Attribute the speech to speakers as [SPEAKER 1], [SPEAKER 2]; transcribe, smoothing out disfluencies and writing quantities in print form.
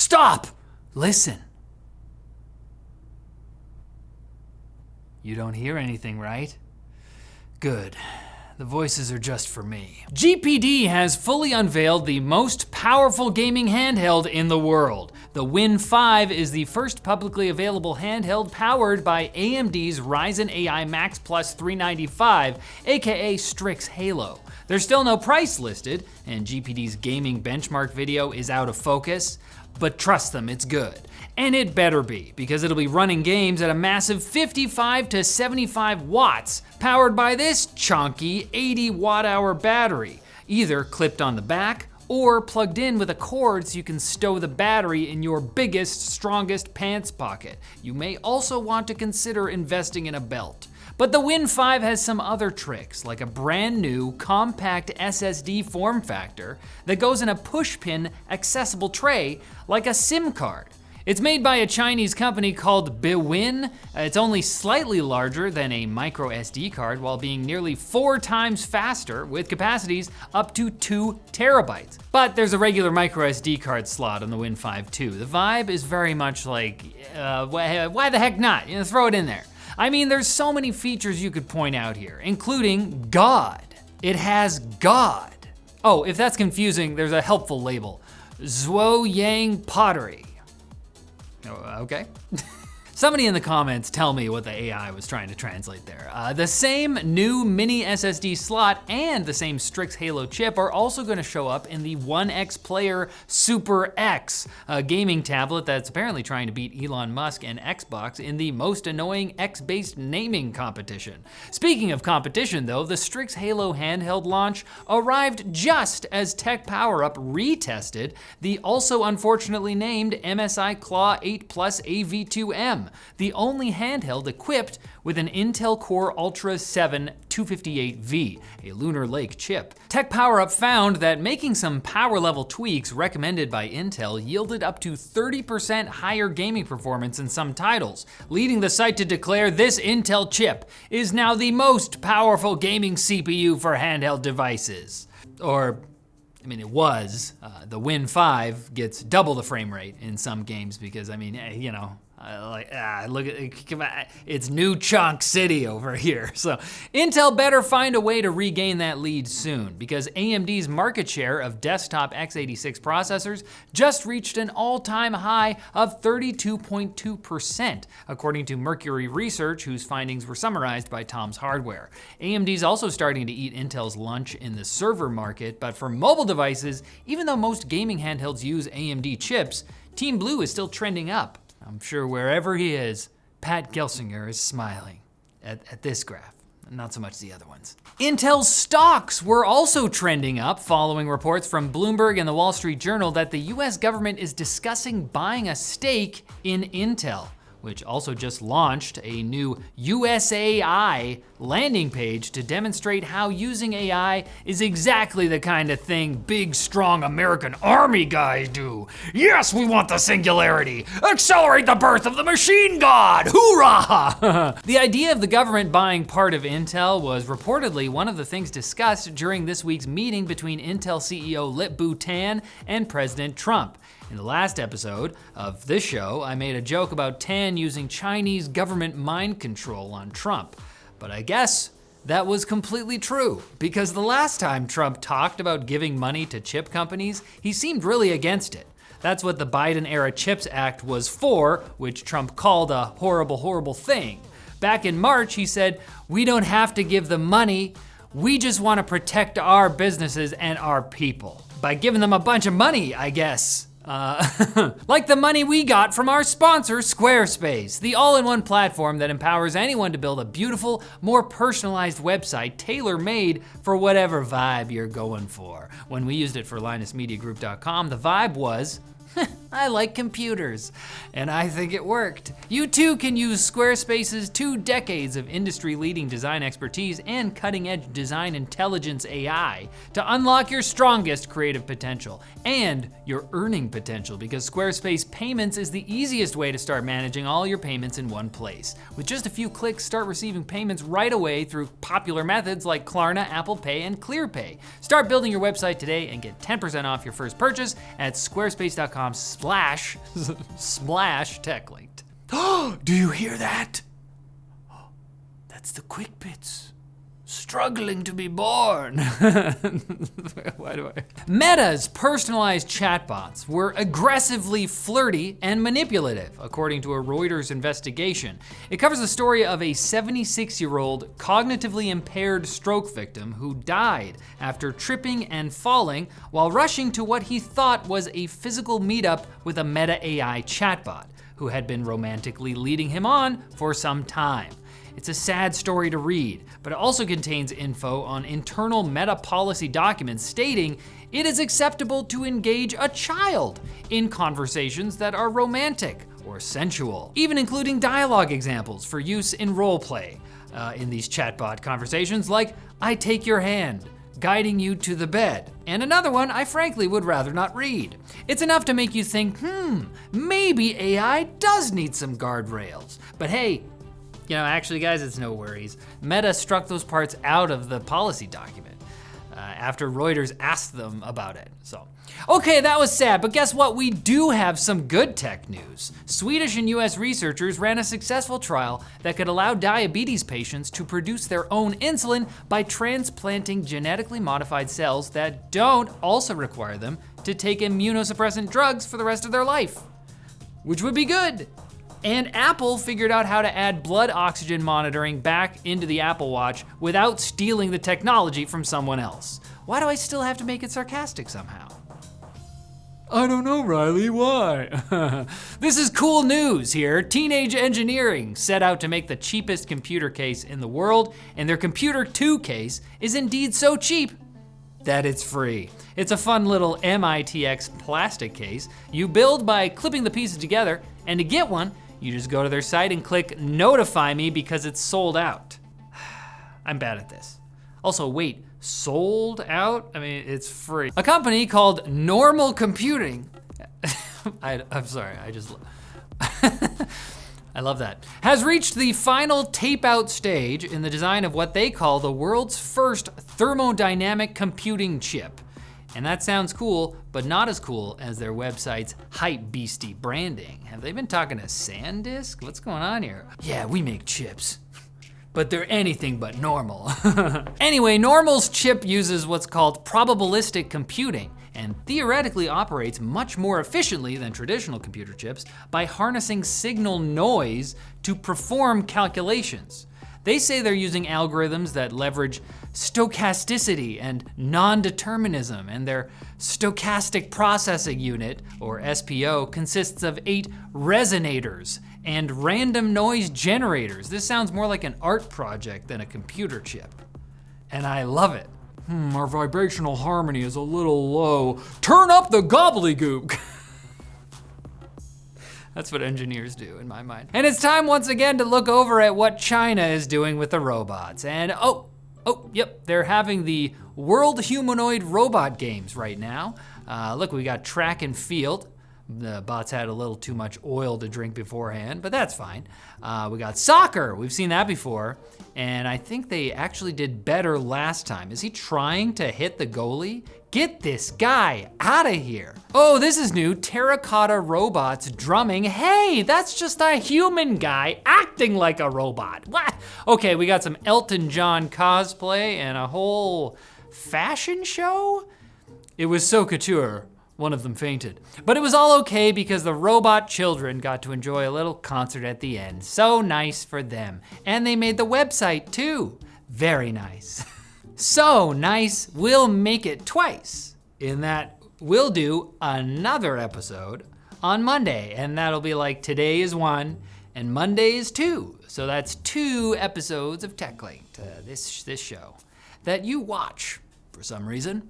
[SPEAKER 1] Stop! Listen. You don't hear anything, right? Good. The voices are just for me. GPD has fully unveiled the most powerful gaming handheld in the world. The Win 5 is the first publicly available handheld powered by AMD's Ryzen AI Max Plus 395, aka Strix Halo. There's still no price listed, and GPD's gaming benchmark video is out of focus, but trust them, it's good. And it better be, because it'll be running games at a massive 55 to 75 watts, powered by this chunky 80 watt-hour battery, either clipped on the back or plugged in with a cord so you can stow the battery in your biggest, strongest pants pocket. You may also want to consider investing in a belt. But the Win 5 has some other tricks, like a brand new compact SSD form factor that goes in a push-pin accessible tray like a SIM card. It's made by a Chinese company called Win. It's only slightly larger than a micro SD card while being nearly 4 times faster with capacities up to 2 terabytes. But there's a regular micro SD card slot on the Win 5 too. The vibe is very much like, why the heck not? You know, throw it in there. I mean, there's so many features you could point out here, including God. It has God. Oh, if that's confusing, there's a helpful label. Zhuo Yang Pottery. Okay. Somebody in the comments tell me what the AI was trying to translate there. The same new mini SSD slot and the same Strix Halo chip are also gonna show up in the 1X Player Super X, a gaming tablet that's apparently trying to beat Elon Musk and Xbox in the most annoying X-based naming competition. Speaking of competition though, the Strix Halo handheld launch arrived just as Tech PowerUp retested the also unfortunately named MSI Claw 8 Plus AV2M. The only handheld equipped with an Intel Core Ultra 7 258V, a Lunar Lake chip. Tech PowerUp found that making some power level tweaks recommended by Intel yielded up to 30% higher gaming performance in some titles, leading the site to declare this Intel chip is now the most powerful gaming CPU for handheld devices. Or, I mean, it was. The Win 5 gets double the frame rate in some games because, I mean, you know, look at it's new chunk city over here. So Intel better find a way to regain that lead soon because AMD's market share of desktop x86 processors just reached an all-time high of 32.2%, according to Mercury Research, whose findings were summarized by Tom's Hardware. AMD's also starting to eat Intel's lunch in the server market, but for mobile devices, even though most gaming handhelds use AMD chips, Team Blue is still trending up. I'm sure wherever he is, Pat Gelsinger is smiling at this graph, not so much the other ones. Intel's stocks were also trending up following reports from Bloomberg and the Wall Street Journal that the US government is discussing buying a stake in Intel, which also just launched a new USAI landing page to demonstrate how using AI is exactly the kind of thing big, strong American army guys do. Yes, we want the singularity. Accelerate the birth of the machine god, hoorah! The idea of the government buying part of Intel was reportedly one of the things discussed during this week's meeting between Intel CEO Lip-Bu Tan and President Trump. In the last episode of this show, I made a joke about Tan using Chinese government mind control on Trump. But I guess that was completely true, because the last time Trump talked about giving money to chip companies, he seemed really against it. That's what the Biden-era CHIPS Act was for, which Trump called a horrible, horrible thing. Back in March, he said, "We don't have to give them money. We just want to protect our businesses and our people by giving them a bunch of money, I guess." Like the money we got from our sponsor, Squarespace, the all-in-one platform that empowers anyone to build a beautiful, more personalized website tailor-made for whatever vibe you're going for. When we used it for LinusMediaGroup.com, the vibe was, I like computers, and I think it worked. You too can use Squarespace's 2 decades of industry-leading design expertise and cutting-edge design intelligence AI to unlock your strongest creative potential and your earning potential, because Squarespace Payments is the easiest way to start managing all your payments in one place. With just a few clicks, start receiving payments right away through popular methods like Klarna, Apple Pay, and ClearPay. Start building your website today and get 10% off your first purchase at squarespace.com/ splash TechLinked. Do you hear that? That's the quick bits. Struggling to be born. Why do I? Meta's personalized chatbots were aggressively flirty and manipulative, according to a Reuters investigation. It covers the story of a 76-year-old cognitively impaired stroke victim who died after tripping and falling while rushing to what he thought was a physical meetup with a Meta AI chatbot, who had been romantically leading him on for some time. It's a sad story to read, but it also contains info on internal Meta policy documents stating it is acceptable to engage a child in conversations that are romantic or sensual, even including dialogue examples for use in roleplay in these chatbot conversations, like, "I take your hand, guiding you to the bed," and another one I frankly would rather not read. It's enough to make you think, maybe AI does need some guardrails. But hey, actually guys, it's no worries. Meta struck those parts out of the policy document after Reuters asked them about it. So, okay, that was sad, but guess what? We do have some good tech news. Swedish and US researchers ran a successful trial that could allow diabetes patients to produce their own insulin by transplanting genetically modified cells that don't also require them to take immunosuppressant drugs for the rest of their life, which would be good. And Apple figured out how to add blood oxygen monitoring back into the Apple Watch without stealing the technology from someone else. Why do I still have to make it sarcastic somehow? I don't know, Riley, why? This is cool news here. Teenage Engineering set out to make the cheapest computer case in the world, and their Computer 2 case is indeed so cheap that it's free. It's a fun little MITx plastic case you build by clipping the pieces together, and to get one, you just go to their site and click notify me because it's sold out. I'm bad at this. Also, wait, sold out? I mean, it's free. A company called Normal Computing, I'm sorry, I love that, has reached the final tape-out stage in the design of what they call the world's first thermodynamic computing chip. And that sounds cool, but not as cool as their website's hype beastie branding. Have they been talking to SanDisk? What's going on here? Yeah, we make chips, but they're anything but normal. Anyway, Normal's chip uses what's called probabilistic computing and theoretically operates much more efficiently than traditional computer chips by harnessing signal noise to perform calculations. They say they're using algorithms that leverage stochasticity and non-determinism, and their stochastic processing unit, or SPO, consists of 8 resonators and random noise generators. This sounds more like an art project than a computer chip, and I love it. Our vibrational harmony is a little low. Turn up the gobbledygook. That's what engineers do in my mind. And it's time once again to look over at what China is doing with the robots. And yep, they're having the World Humanoid Robot Games right now. Look, we got track and field. The bots had a little too much oil to drink beforehand, but that's fine. We got soccer, we've seen that before. And I think they actually did better last time. Is he trying to hit the goalie? Get this guy out of here. Oh, this is new, terracotta robots drumming. Hey, that's just a human guy acting like a robot. What? Okay, we got some Elton John cosplay and a whole fashion show? It was so couture, one of them fainted. But it was all okay because the robot children got to enjoy a little concert at the end. So nice for them. And they made the website too. Very nice. So nice, we'll make it twice. In that, we'll do another episode on Monday, and that'll be like today is 1 and Monday is 2. So that's 2 episodes of TechLinked, this show that you watch for some reason.